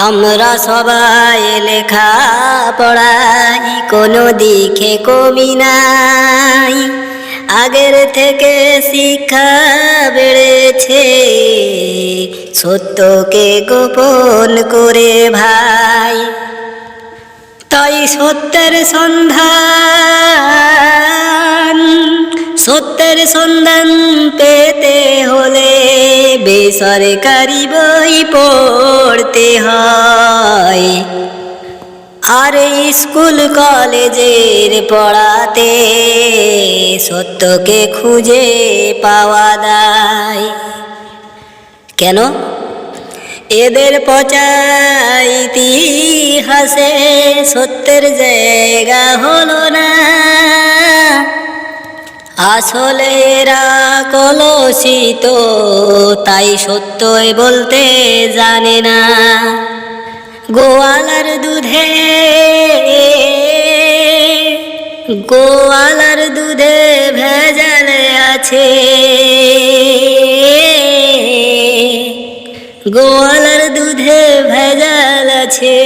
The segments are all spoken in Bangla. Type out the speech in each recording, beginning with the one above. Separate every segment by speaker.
Speaker 1: আমরা সবাই লেখা পড়াই, কোনো দিকে কমি নাই। আগের থেকে শিক্ষা বেড়েছে, সত্যকে গোপন করে ভাই। তাই সত্যের সন্ধান পেতে হলে বেসরকারি বই পড়তে হয়। আর স্কুল কলেজের পড়াতে সত্যকে খুঁজে পাওয়া যায়। কেন? এদের পচা ইতিহাসে সত্যের জায়গা হলো না। আসলে এরা কলুষিত, তাই সত্যই বলতে জানে না। গোয়ালার দুধে ভেজাল আছে, গোয়ালার দুধে ভেজাল আছে।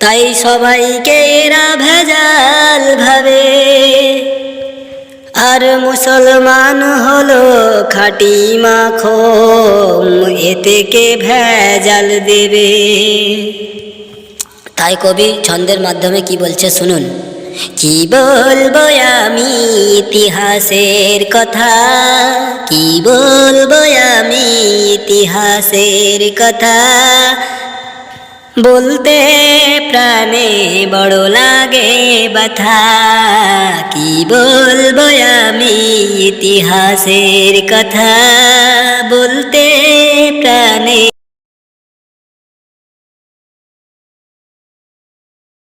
Speaker 1: তাই সবাইকে এরা ভেজাল ভাবে। আর মুসলমান হলো খাঁটি মাখন, এতে কে ভেজাল দেবে? তাই কবি ছন্দের মাধ্যমে কি বলছে শুনুন। কি বলবো আমি ইতিহাসের কথা, কি বলবো আমি ইতিহাসের কথা। বলতে প্রাণে বড় লাগে ব্যথা, কি বলবো আমি ইতিহাসের কথা। বলতে প্রাণে